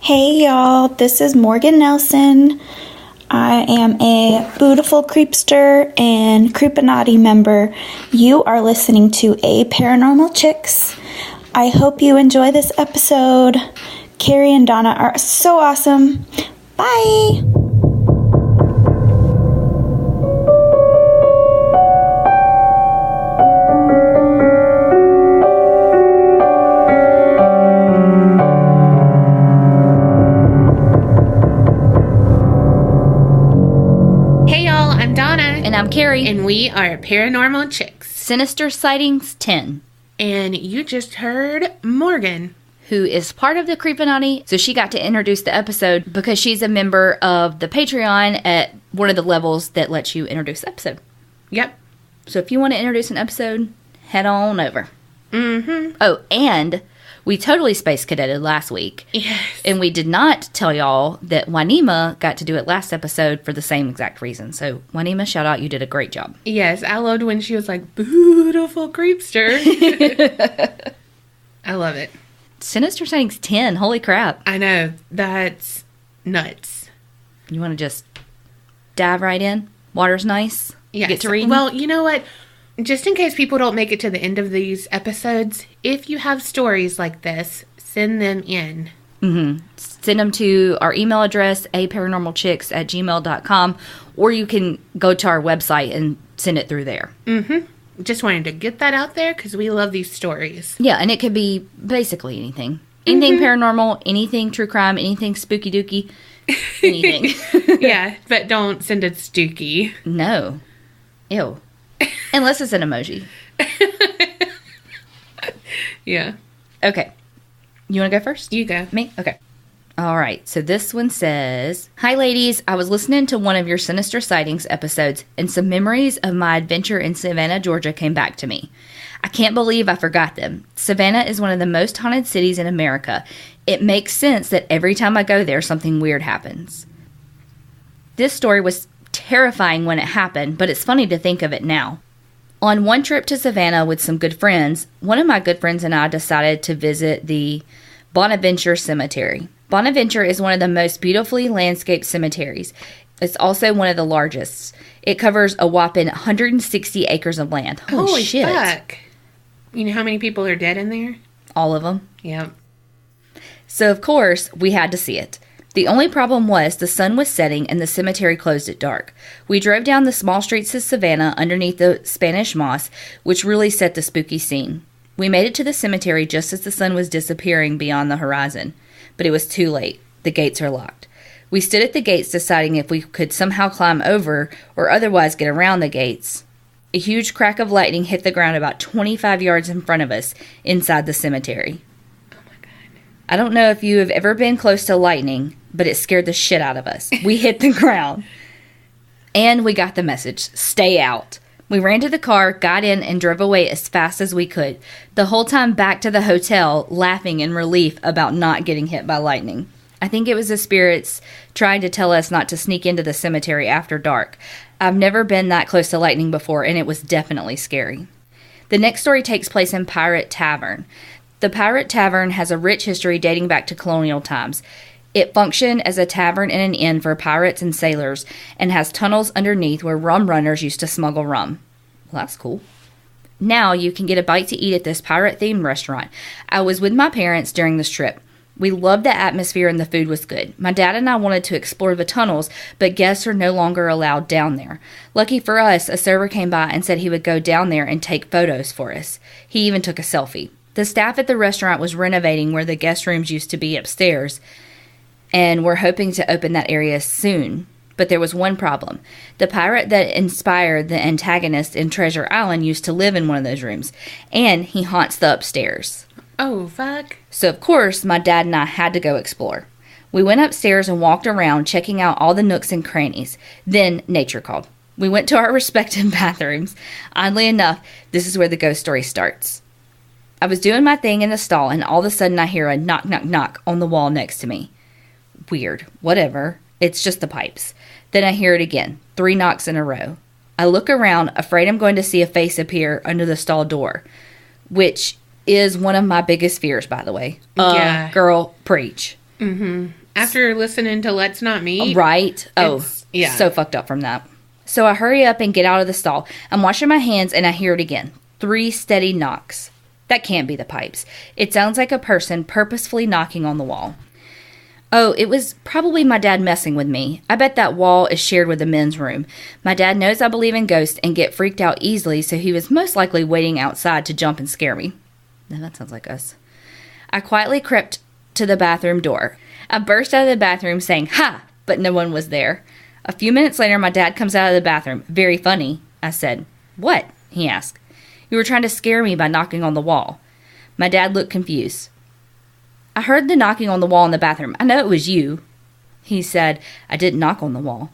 Hey y'all, this is Morgan Nelson. I am a beautiful creepster and creepinati member. You are listening to A Paranormal Chicks. I hope you enjoy this episode. Carrie and Donna are so awesome. Bye! And I'm Carrie. And we are Paranormal Chicks. Sinister Sightings 10. And you just heard Morgan, who is part of the Creepinati. So she got to introduce the episode because she's a member of the Patreon at one of the levels that lets you introduce the episode. Yep. So if you want to introduce an episode, head on over. Mm-hmm. Oh, and we totally space cadetted last week. Yes. And we did not tell y'all that Wanima got to do it last episode for the same exact reason. So, Wanima, shout out. You did a great job. Yes. I loved when she was like, beautiful creepster. I love it. Sinister Sightings 10. Holy crap. I know. That's nuts. You want to just dive right in? Water's nice? Yes. Get to reading? Well, you know what? Just in case people don't make it to the end of these episodes, if you have stories like this, send them in. Mm-hmm. Send them to our email address, aparanormalchicks@gmail.com, or you can go to our website and send it through there. Mm-hmm. Just wanted to get that out there because we love these stories. Yeah, and it could be basically anything. Anything paranormal, anything true crime, anything spooky dooky, anything. Yeah, but don't send it stooky. No. Ew. Unless it's an emoji. Yeah. Okay. You want to go first? You go. Me? Okay. All right. So this one says, "Hi, ladies. I was listening to one of your Sinister Sightings episodes, and some memories of my adventure in Savannah, Georgia came back to me. I can't believe I forgot them. Savannah is one of the most haunted cities in America. It makes sense that every time I go there, something weird happens. This story was terrifying when it happened, but it's funny to think of it now. On one trip to Savannah with some good friends, one of my good friends and I decided to visit the Bonaventure Cemetery. Bonaventure is one of the most beautifully landscaped cemeteries. It's also one of the largest. It covers a whopping 160 acres of land. Holy shit. Fuck. You know how many people are dead in there? All of them. Yeah. So, of course, we had to see it. The only problem was the sun was setting and the cemetery closed at dark. We drove down the small streets of Savannah underneath the Spanish moss, which really set the spooky scene. We made it to the cemetery just as the sun was disappearing beyond the horizon. But it was too late. The gates are locked. We stood at the gates deciding if we could somehow climb over or otherwise get around the gates. A huge crack of lightning hit the ground about 25 yards in front of us inside the cemetery. I don't know if you have ever been close to lightning, but it scared the shit out of us. We hit the ground. And we got the message, stay out. We ran to the car, got in, and drove away as fast as we could. The whole time back to the hotel, laughing in relief about not getting hit by lightning. I think it was the spirits trying to tell us not to sneak into the cemetery after dark. I've never been that close to lightning before, and it was definitely scary. The next story takes place in Pirate Tavern. The Pirate Tavern has a rich history dating back to colonial times. It functioned as a tavern and an inn for pirates and sailors and has tunnels underneath where rum runners used to smuggle rum. Well, that's cool. Now you can get a bite to eat at this pirate-themed restaurant. I was with my parents during this trip. We loved the atmosphere and the food was good. My dad and I wanted to explore the tunnels, but guests are no longer allowed down there. Lucky for us, a server came by and said he would go down there and take photos for us. He even took a selfie. The staff at the restaurant was renovating where the guest rooms used to be upstairs, and we're hoping to open that area soon. But there was one problem. The pirate that inspired the antagonist in Treasure Island used to live in one of those rooms, and he haunts the upstairs. Oh, fuck. So, of course, my dad and I had to go explore. We went upstairs and walked around, checking out all the nooks and crannies. Then nature called. We went to our respective bathrooms. Oddly enough, this is where the ghost story starts. I was doing my thing in the stall, and all of a sudden I hear a knock, knock, knock on the wall next to me. Weird. Whatever. It's just the pipes. Then I hear it again. 3 knocks in a row. I look around, afraid I'm going to see a face appear under the stall door, which is one of my biggest fears, by the way. Yeah. Girl, preach. After listening to Let's Not Meet. Right? Oh, yeah. So fucked up from that. So I hurry up and get out of the stall. I'm washing my hands and I hear it again. 3 steady knocks. That can't be the pipes. It sounds like a person purposefully knocking on the wall. Oh, it was probably my dad messing with me. I bet that wall is shared with the men's room. My dad knows I believe in ghosts and get freaked out easily, so he was most likely waiting outside to jump and scare me. Now that sounds like us. I quietly crept to the bathroom door. I burst out of the bathroom saying, "Ha!" but no one was there. A few minutes later, my dad comes out of the bathroom. "Very funny," I said. "What?" he asked. "You were trying to scare me by knocking on the wall." My dad looked confused. "I heard the knocking on the wall in the bathroom. I know it was you." He said, "I didn't knock on the wall."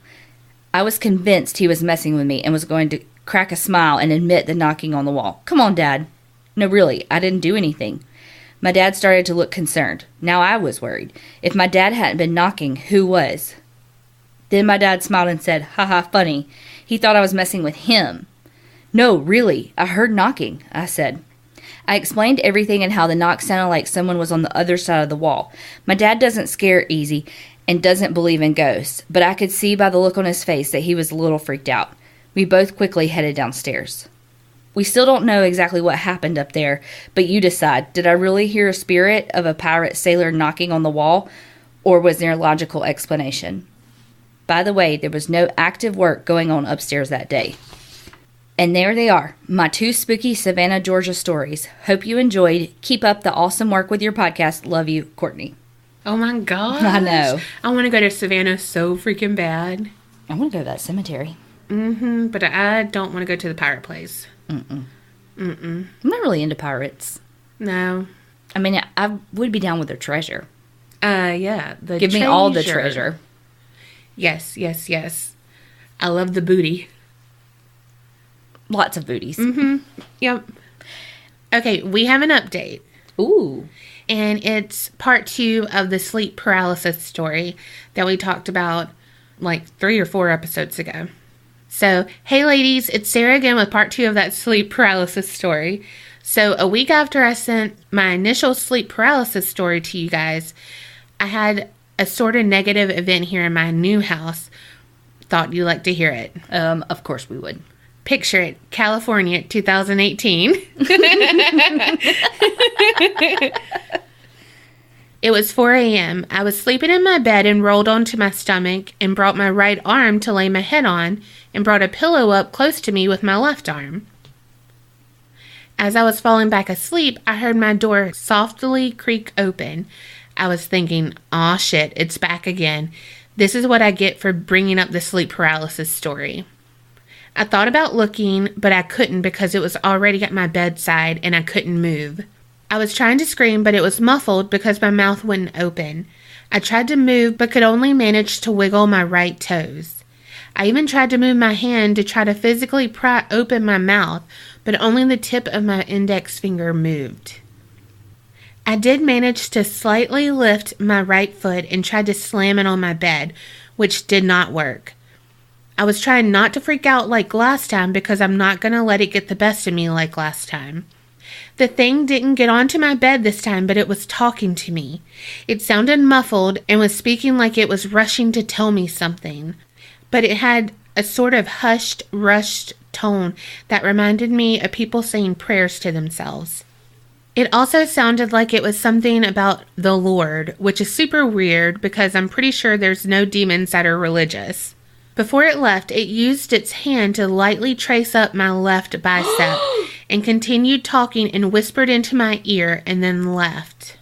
I was convinced he was messing with me and was going to crack a smile and admit the knocking on the wall. "Come on, Dad." "No, really, I didn't do anything." My dad started to look concerned. Now I was worried. If my dad hadn't been knocking, who was? Then my dad smiled and said, "Ha, funny. He thought I was messing with him." "No, really, I heard knocking," I said. I explained everything and how the knock sounded like someone was on the other side of the wall. My dad doesn't scare easy and doesn't believe in ghosts, but I could see by the look on his face that he was a little freaked out. We both quickly headed downstairs. We still don't know exactly what happened up there, but you decide. Did I really hear a spirit of a pirate sailor knocking on the wall, or was there a logical explanation? By the way, there was no active work going on upstairs that day. And there they are, my 2 spooky Savannah, Georgia stories. Hope you enjoyed. Keep up the awesome work with your podcast. Love you, Courtney. Oh my God. I know. I want to go to Savannah so freaking bad. I want to go to that cemetery. But I don't want to go to the pirate place. I'm not really into pirates. No. I mean, I would be down with their treasure. Yeah. Give me all the treasure. Yes. I love the booty. Lots of booties. Yep. Okay, we have an update. Ooh. And it's part 2 of the sleep paralysis story that we talked about like 3 or 4 episodes ago. So, hey ladies, it's Sarah again with part 2 of that sleep paralysis story. So, a week after I sent my initial sleep paralysis story to you guys, I had a sort of negative event here in my new house. Thought you'd like to hear it. Of course we would. Picture it, California, 2018. It was 4 a.m. I was sleeping in my bed and rolled onto my stomach and brought my right arm to lay my head on and brought a pillow up close to me with my left arm. As I was falling back asleep, I heard my door softly creak open. I was thinking, aw shit, it's back again. This is what I get for bringing up the sleep paralysis story. I thought about looking, but I couldn't because it was already at my bedside and I couldn't move. I was trying to scream, but it was muffled because my mouth wouldn't open. I tried to move, but could only manage to wiggle my right toes. I even tried to move my hand to try to physically pry open my mouth, but only the tip of my index finger moved. I did manage to slightly lift my right foot and tried to slam it on my bed, which did not work. I was trying not to freak out like last time because I'm not going to let it get the best of me like last time. The thing didn't get onto my bed this time, but it was talking to me. It sounded muffled and was speaking like it was rushing to tell me something. But it had a sort of hushed, rushed tone that reminded me of people saying prayers to themselves. It also sounded like it was something about the Lord, which is super weird because I'm pretty sure there's no demons that are religious. Before it left, it used its hand to lightly trace up my left bicep and continued talking and whispered into my ear and then left.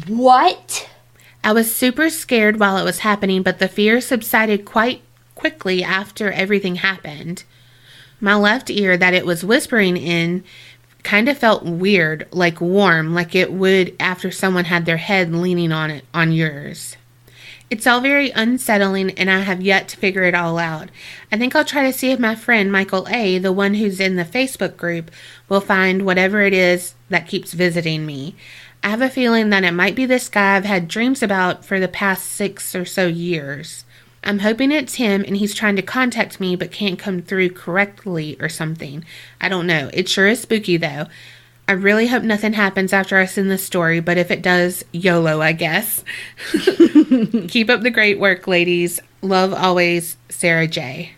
What? I was super scared while it was happening, but the fear subsided quite quickly after everything happened. My left ear that it was whispering in kind of felt weird, like warm, like it would after someone had their head leaning on it, on yours. It's all very unsettling, and I have yet to figure it all out. I think I'll try to see if my friend Michael A., the one who's in the Facebook group, will find whatever it is that keeps visiting me. I have a feeling that it might be this guy I've had dreams about for the past 6 or so years. I'm hoping it's him and he's trying to contact me but can't come through correctly or something. I don't know. It sure is spooky though. I really hope nothing happens after I send this story, but if it does, YOLO, I guess. Keep up the great work, ladies. Love always, Sarah J.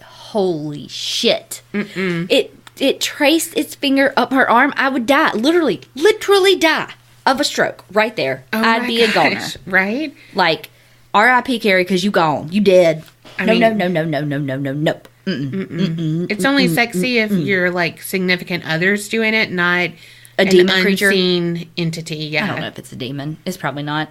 Holy shit. It traced its finger up her arm. I would die. Literally die of a stroke right there. Oh I'd be a goner. Right? Like, R.I.P. Carrie, because you gone. You dead. No. It's only sexy if you're like significant others doing it, not a an demon creature. Unseen entity. Yeah. I don't know if it's a demon. It's probably not.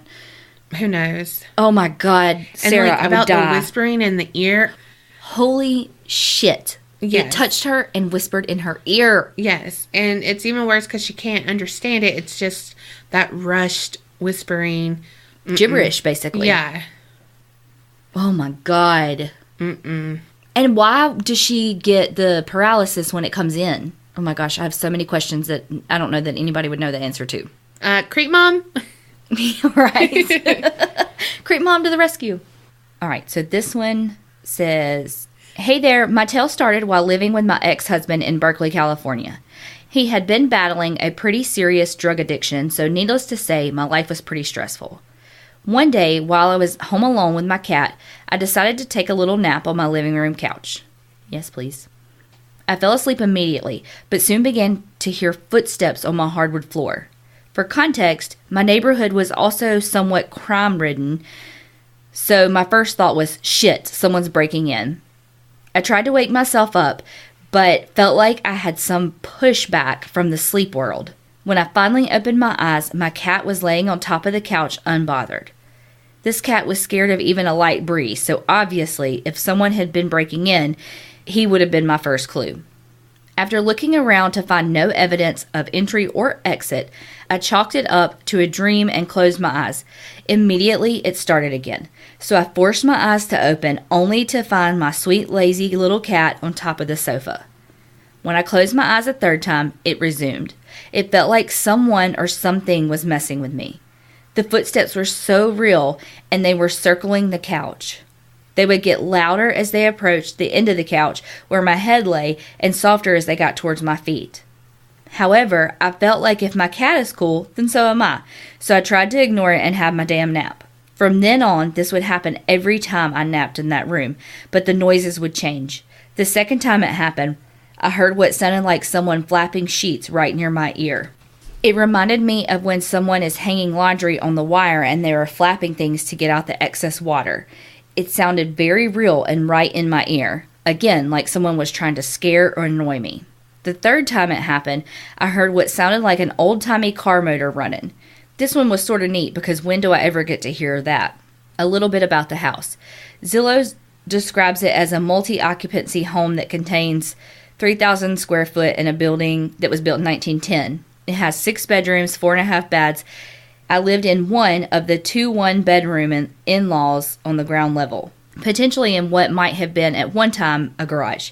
Who knows? Oh my God, Sarah, and like, I about would die. the whispering in the ear. Holy shit. Yes. It touched her and whispered in her ear. Yes. And it's even worse because she can't understand it. It's just that rushed whispering. Gibberish, basically. Yeah. Oh my God. And why does she get the paralysis when it comes in? Oh my gosh, I have so many questions that I don't know that anybody would know the answer to. Creak Mom? Right. Creep Mom to the rescue. All right, so this one says, "Hey there, my tale started while living with my ex-husband in Berkeley, California. He had been battling a pretty serious drug addiction, so needless to say, my life was pretty stressful. One day, while I was home alone with my cat, I decided to take a little nap on my living room couch. Yes, please. I fell asleep immediately, but soon began to hear footsteps on my hardwood floor. For context, my neighborhood was also somewhat crime-ridden, so my first thought was, shit, someone's breaking in. I tried to wake myself up, but felt like I had some pushback from the sleep world. When I finally opened my eyes, my cat was laying on top of the couch unbothered. This cat was scared of even a light breeze, so obviously, if someone had been breaking in, he would have been my first clue. After looking around to find no evidence of entry or exit, I chalked it up to a dream and closed my eyes. Immediately, it started again. So I forced my eyes to open, only to find my sweet, lazy little cat on top of the sofa. When I closed my eyes a third time, it resumed. It felt like someone or something was messing with me. The footsteps were so real, and they were circling the couch. They would get louder as they approached the end of the couch where my head lay, and softer as they got towards my feet. However, I felt like if my cat is cool, then so am I, so I tried to ignore it and have my damn nap. From then on, this would happen every time I napped in that room, but the noises would change. The second time it happened, I heard what sounded like someone flapping sheets right near my ear. It reminded me of when someone is hanging laundry on the wire and they are flapping things to get out the excess water. It sounded very real and right in my ear. Again, like someone was trying to scare or annoy me. The third time it happened, I heard what sounded like an old-timey car motor running. This one was sort of neat because when do I ever get to hear that? A little bit about the house. Zillow describes it as a multi-occupancy home that contains 3,000 square foot in a building that was built in 1910. It has 6 bedrooms, 4.5 baths. I lived in one of the 2 one-bedroom and in-laws on the ground level, potentially in what might have been at one time a garage.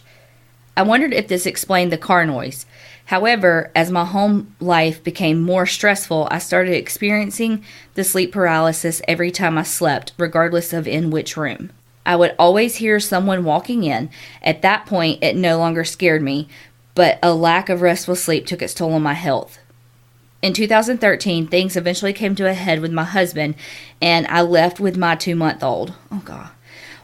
I wondered if this explained the car noise. However, as my home life became more stressful, I started experiencing the sleep paralysis every time I slept, regardless of in which room. I would always hear someone walking in. At that point, it no longer scared me, but a lack of restful sleep took its toll on my health. In 2013, things eventually came to a head with my husband, and I left with my 2-month-old. Oh, God.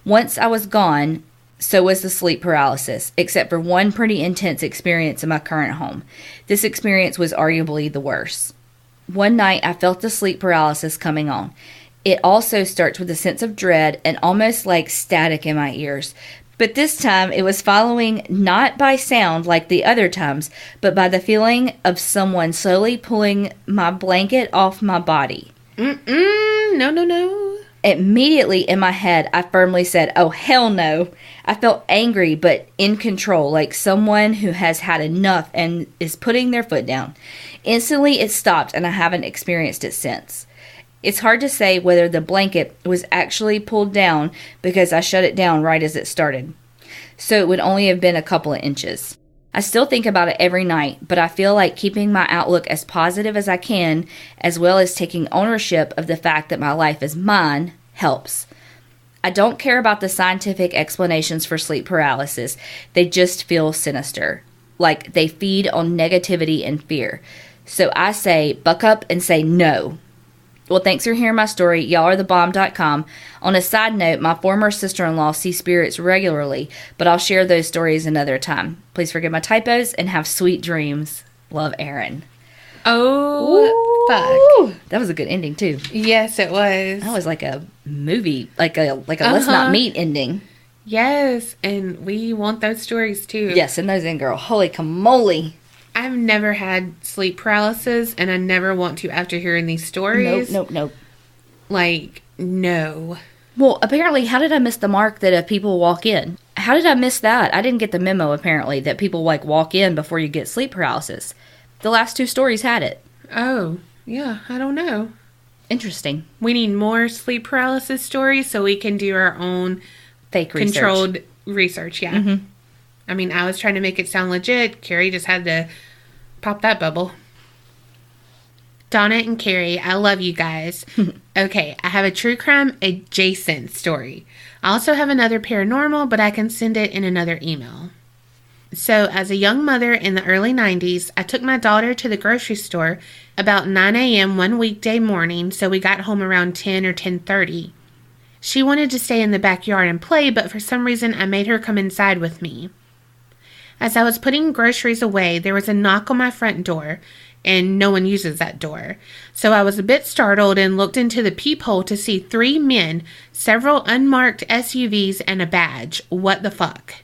Once I was gone, so was the sleep paralysis, except for one pretty intense experience in my current home. This experience was arguably the worst. One night, I felt the sleep paralysis coming on. It also starts with a sense of dread and almost like static in my ears. But this time, it was following not by sound like the other times, but by the feeling of someone slowly pulling my blanket off my body. No. Immediately in my head, I firmly said, oh, hell no. I felt angry, but in control, like someone who has had enough and is putting their foot down. Instantly, it stopped, and I haven't experienced it since. It's hard to say whether the blanket was actually pulled down because I shut it down right as it started. So it would only have been a couple of inches. I still think about it every night, but I feel like keeping my outlook as positive as I can, as well as taking ownership of the fact that my life is mine, helps. I don't care about the scientific explanations for sleep paralysis. They just feel sinister. like they feed on negativity and fear. So I say, buck up and say no. Well, thanks for hearing my story. Y'all are the bomb.com. On a side note, my former sister-in-law sees spirits regularly, but I'll share those stories another time. Please forgive my typos and have sweet dreams. Love, Aaron. Oh, fuck. That was a good ending, too. Yes, it was. That was like a movie, like a Let's Not Meet ending. Yes, and we want those stories, too. Yes, send those in, girl. Holy camole. I've never had sleep paralysis, and I never want to after hearing these stories. Nope. Like, no. Well, apparently, how did I miss the mark that if people walk in? How did I miss that? I didn't get the memo, apparently, that people, like, walk in before you get sleep paralysis. The last 2 stories had it. Oh, yeah, I don't know. Interesting. We need more sleep paralysis stories so we can do our own Fake research. Controlled research, yeah. Mm-hmm. I mean, I was trying to make it sound legit. Carrie just had to pop that bubble. Donna and Carrie, I love you guys. Okay, I have a true crime adjacent story. I also have another paranormal, but I can send it in another email. So, as a young mother in the early 90s, I took my daughter to the grocery store about 9 a.m. one weekday morning, so we got home around 10 or 10:30. She wanted to stay in the backyard and play, but for some reason I made her come inside with me. As I was putting groceries away, there was a knock on my front door, and no one uses that door. So I was a bit startled and looked into the peephole to see 3 men, several unmarked SUVs, and a badge. What the fuck?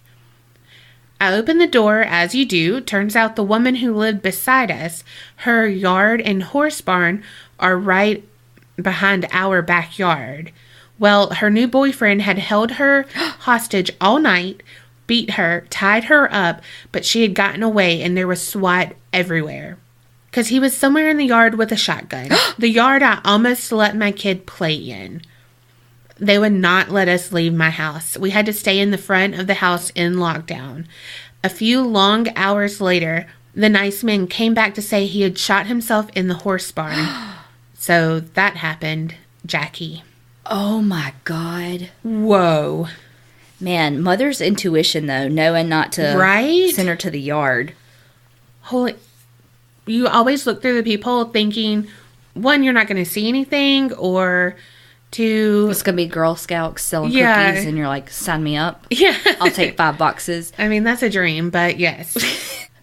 I opened the door, as you do. Turns out the woman who lived beside us, her yard and horse barn are right behind our backyard. Well, her new boyfriend had held her hostage all night, beat her, tied her up, but she had gotten away and there was SWAT everywhere. Because he was somewhere in the yard with a shotgun. The yard I almost let my kid play in. They would not let us leave my house. We had to stay in the front of the house in lockdown. A few long hours later, the nice man came back to say he had shot himself in the horse barn. So that happened, Jackie. Oh my God. Whoa. Man, mother's intuition, though, knowing not to send her to the yard. Holy. You always look through the peephole thinking, 1, you're not going to see anything, or 2... It's going to be Girl Scouts selling cookies, and you're like, sign me up. Yeah. I'll take 5 boxes. I mean, that's a dream, but yes.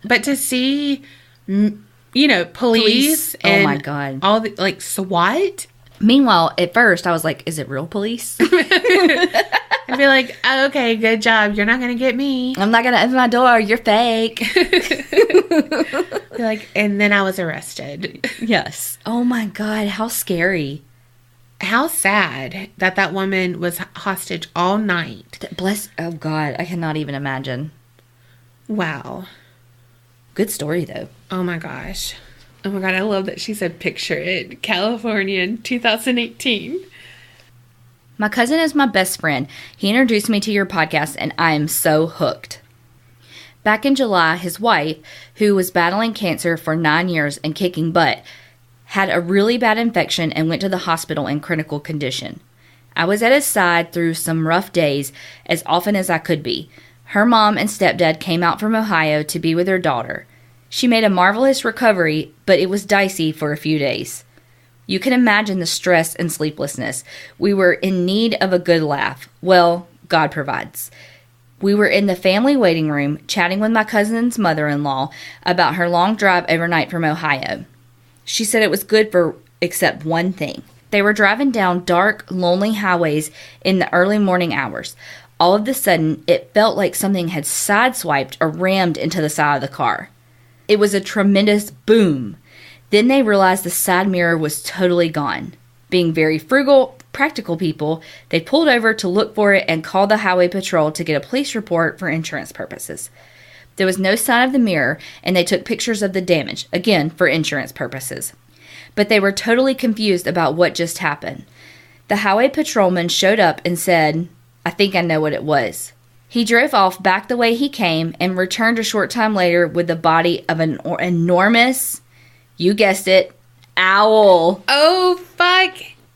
But to see, police and oh my God. All the, like, SWAT. Meanwhile, at first, I was like, is it real police? I'd be like, oh, okay, good job. You're not going to get me. I'm not going to open my door. You're fake. And then I was arrested. Yes. Oh my God, how scary. How sad that woman was hostage all night. Oh God, I cannot even imagine. Wow. Good story, though. Oh my gosh. Oh my God, I love that she said picture it. California in 2018. My cousin is my best friend. He introduced me to your podcast, and I am so hooked. Back in July, his wife, who was battling cancer for 9 years and kicking butt, had a really bad infection and went to the hospital in critical condition. I was at his side through some rough days as often as I could be. Her mom and stepdad came out from Ohio to be with their daughter. She made a marvelous recovery, but it was dicey for a few days. You can imagine the stress and sleeplessness. We were in need of a good laugh. Well, God provides. We were in the family waiting room chatting with my cousin's mother-in-law about her long drive overnight from Ohio. She said it was good for except one thing. They were driving down dark, lonely highways in the early morning hours. All of a sudden, it felt like something had sideswiped or rammed into the side of the car. It was a tremendous boom. Then they realized the side mirror was totally gone. Being very frugal, practical people, they pulled over to look for it and called the highway patrol to get a police report for insurance purposes. There was no sign of the mirror, and they took pictures of the damage, again, for insurance purposes. But they were totally confused about what just happened. The highway patrolman showed up and said, "I think I know what it was." He drove off back the way he came and returned a short time later with the body of an enormous, you guessed it, owl. Oh, fuck.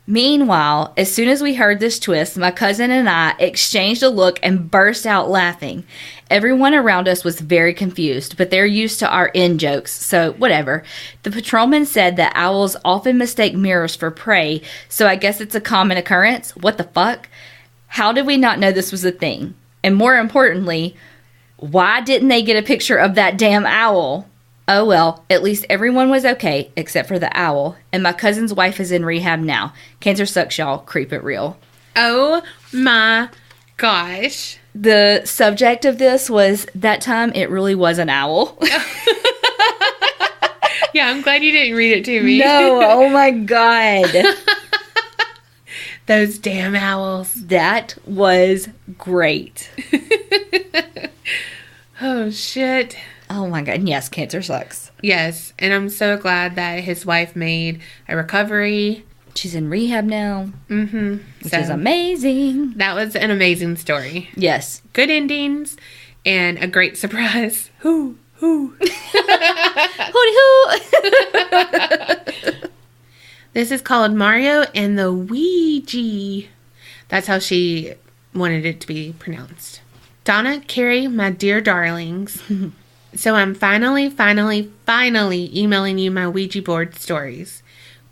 Meanwhile, as soon as we heard this twist, my cousin and I exchanged a look and burst out laughing. Everyone around us was very confused, but they're used to our in-jokes, so whatever. The patrolman said that owls often mistake mirrors for prey, so I guess it's a common occurrence. What the fuck? How did we not know this was a thing? And more importantly, why didn't they get a picture of that damn owl? Oh well, at least everyone was okay, except for the owl, and my cousin's wife is in rehab now. Cancer sucks, y'all. Creep it real. Oh my gosh. The subject of this was, that time it really was an owl. Yeah, I'm glad you didn't read it to me. No, oh my God. Those damn owls. That was great. Oh, shit. Oh my God. And yes, cancer sucks. Yes, and I'm so glad that his wife made a recovery. She's in rehab now. Mm-hmm. Which is amazing. That was an amazing story. Yes. Good endings and a great surprise. Hoo, hoo. Hooty hoo. This is called Mario and the Ouija. That's how she wanted it to be pronounced. Donna, Carrie, my dear darlings. So I'm finally emailing you my Ouija board stories.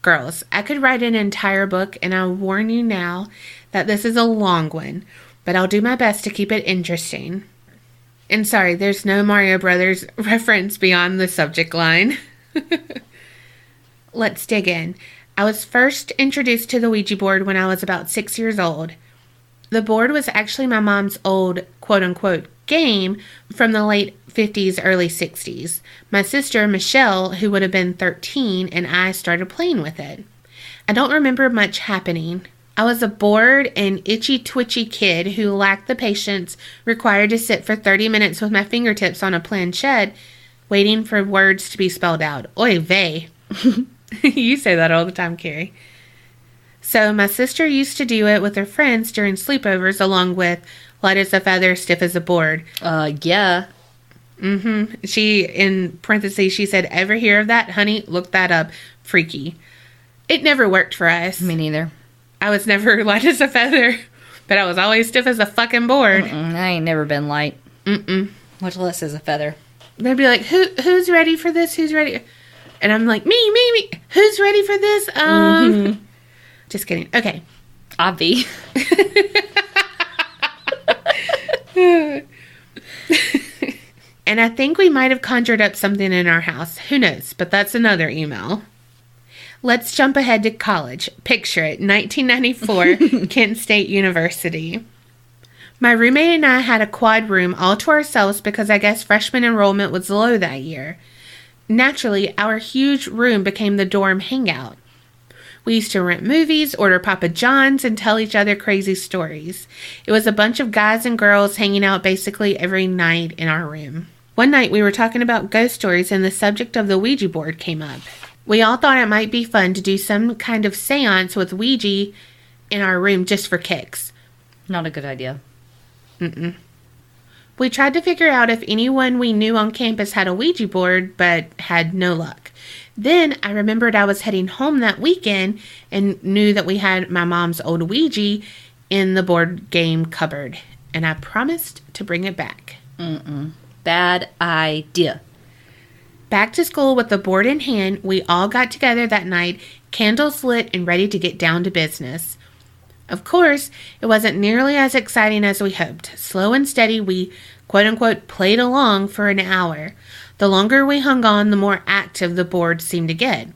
Girls, I could write an entire book, and I'll warn you now that this is a long one, but I'll do my best to keep it interesting. And sorry, there's no Mario Brothers reference beyond the subject line. Let's dig in. I was first introduced to the Ouija board when I was about 6 years old. The board was actually my mom's old, quote-unquote, game from the late 50s, early 60s. My sister, Michelle, who would have been 13, and I started playing with it. I don't remember much happening. I was a bored and itchy, twitchy kid who lacked the patience required to sit for 30 minutes with my fingertips on a planchette, waiting for words to be spelled out. Oy vey. You say that all the time, Carrie. So my sister used to do it with her friends during sleepovers, along with light as a feather, stiff as a board. Yeah. Mm-hmm. She, in parentheses, she said, ever hear of that? Honey, look that up. Freaky. It never worked for us. Me neither. I was never light as a feather, but I was always stiff as a fucking board. I ain't never been light. Much less as a feather. They'd be like, who's ready for this? Who's ready? And I'm like, me. Who's ready for this? Just kidding. Okay. Obvi. And I think we might have conjured up something in our house. Who knows? But that's another email. Let's jump ahead to college. Picture it. 1994, Kent State University. My roommate and I had a quad room all to ourselves because I guess freshman enrollment was low that year. Naturally, our huge room became the dorm hangout. We used to rent movies, order Papa John's, and tell each other crazy stories. It was a bunch of guys and girls hanging out basically every night in our room. One night we were talking about ghost stories and the subject of the Ouija board came up. We all thought it might be fun to do some kind of seance with Ouija in our room just for kicks. Not a good idea. We tried to figure out if anyone we knew on campus had a Ouija board, but had no luck. Then I remembered I was heading home that weekend and knew that we had my mom's old Ouija in the board game cupboard. And I promised to bring it back. Bad idea. Back to school with the board in hand, we all got together that night, candles lit and ready to get down to business. Of course, it wasn't nearly as exciting as we hoped. Slow and steady, we, quote-unquote, played along for an hour. The longer we hung on, the more active the board seemed to get.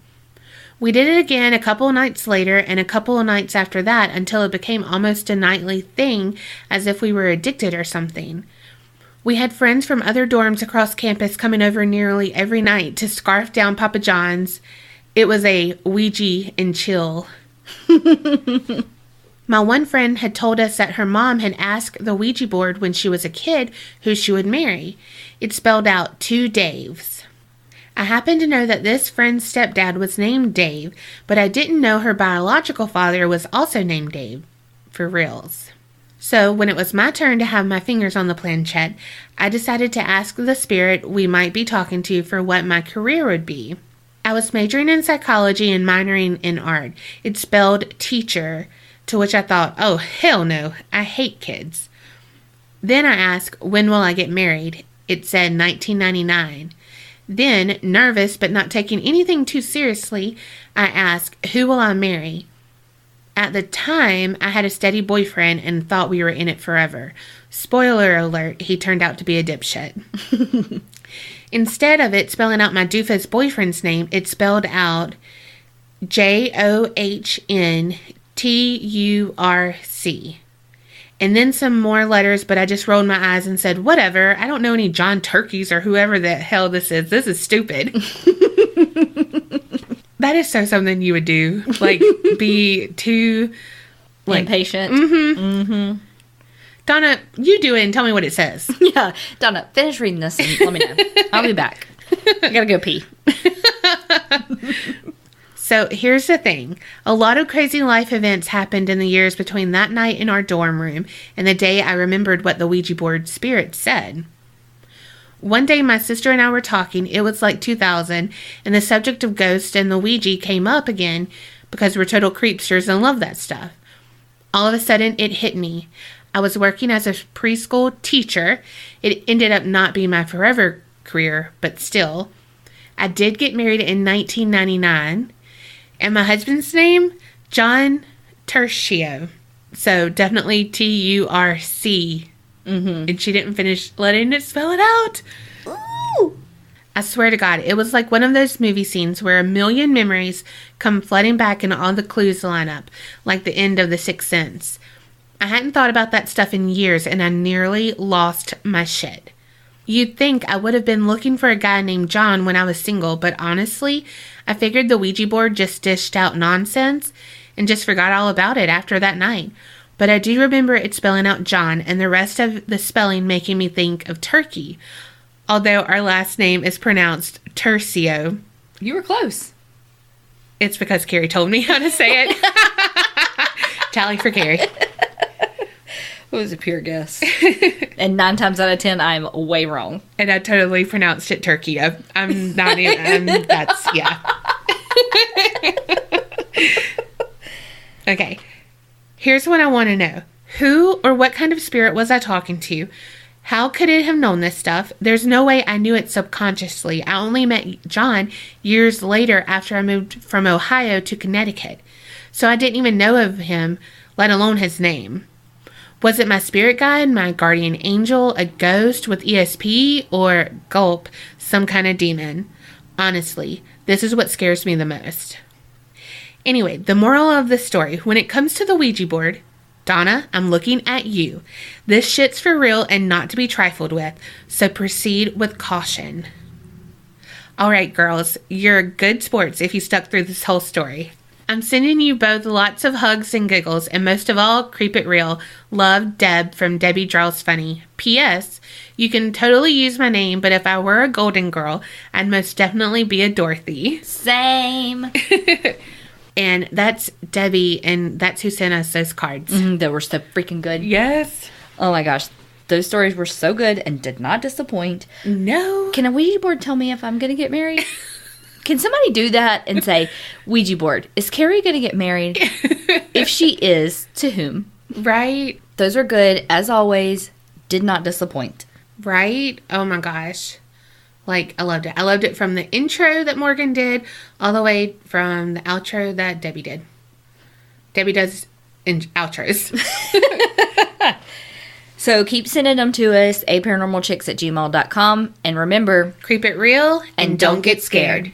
We did it again a couple of nights later and a couple of nights after that until it became almost a nightly thing, as if we were addicted or something. We had friends from other dorms across campus coming over nearly every night to scarf down Papa John's. It was a Ouija and chill. My one friend had told us that her mom had asked the Ouija board when she was a kid who she would marry. It spelled out 2 Daves. I happened to know that this friend's stepdad was named Dave, but I didn't know her biological father was also named Dave. For reals. So when it was my turn to have my fingers on the planchette, I decided to ask the spirit we might be talking to for what my career would be. I was majoring in psychology and minoring in art. It spelled teacher, to which I thought, oh, hell no, I hate kids. Then I asked, when will I get married? It said 1999. Then, nervous but not taking anything too seriously, I asked, who will I marry? At the time, I had a steady boyfriend and thought we were in it forever. Spoiler alert, he turned out to be a dipshit. Instead of it spelling out my doofus boyfriend's name, it spelled out JOHNTURC. And then some more letters, but I just rolled my eyes and said, whatever, I don't know any John Turkeys or whoever the hell this is. This is stupid. That is so something you would do. Like, be too... like, impatient. Mm-hmm. Mm-hmm. Donna, you do it and tell me what it says. Yeah. Donna, finish reading this and let me know. I'll be back. I gotta go pee. So here's the thing. A lot of crazy life events happened in the years between that night in our dorm room and the day I remembered what the Ouija board spirit said. One day my sister and I were talking, it was like 2000, and the subject of ghosts and the Ouija came up again because we're total creepsters and love that stuff. All of a sudden it hit me. I was working as a preschool teacher. It ended up not being my forever career, but still. I did get married in 1999. And my husband's name, John Tercio. So definitely Turc. Mm-hmm. And she didn't finish letting it spell it out. Ooh. I swear to God, it was like one of those movie scenes where a million memories come flooding back and all the clues line up, like the end of The Sixth Sense. I hadn't thought about that stuff in years, and I nearly lost my shit. You'd think I would have been looking for a guy named John when I was single, but honestly, I figured the Ouija board just dished out nonsense and just forgot all about it after that night. But I do remember it spelling out John and the rest of the spelling making me think of turkey, although our last name is pronounced Tercio. You were close. It's because Carrie told me how to say it. Tally for Carrie. It was a pure guess. And 9 times out of 10, I'm way wrong. And I totally pronounced it turkey. I'm not even, that's, yeah. Okay. Here's what I want to know. Who or what kind of spirit was I talking to? How could it have known this stuff? There's no way I knew it subconsciously. I only met John years later after I moved from Ohio to Connecticut. So I didn't even know of him, let alone his name. Was it my spirit guide, my guardian angel, a ghost with ESP, or, gulp, some kind of demon? Honestly, this is what scares me the most. Anyway, the moral of the story, when it comes to the Ouija board, Donna, I'm looking at you. This shit's for real and not to be trifled with, so proceed with caution. All right, girls, you're good sports if you stuck through this whole story. I'm sending you both lots of hugs and giggles, and most of all, creep it real. Love, Deb from Debbie Draws Funny. P.S. You can totally use my name, but if I were a Golden Girl, I'd most definitely be a Dorothy. Same. And that's Debbie, and that's who sent us those cards. They were so freaking good. Yes. Oh my gosh. Those stories were so good and did not disappoint. No. Can a Ouija board tell me if I'm going to get married? Can somebody do that and say, Ouija board, is Carrie going to get married? If she is, to whom? Right. Those are good, as always. Did not disappoint. Right? Oh my gosh. Like, I loved it. I loved it from the intro that Morgan did all the way from the outro that Debbie did. Debbie does outros. So keep sending them to us, aparanormalchicks@gmail.com. And remember, Creep it real and don't get scared.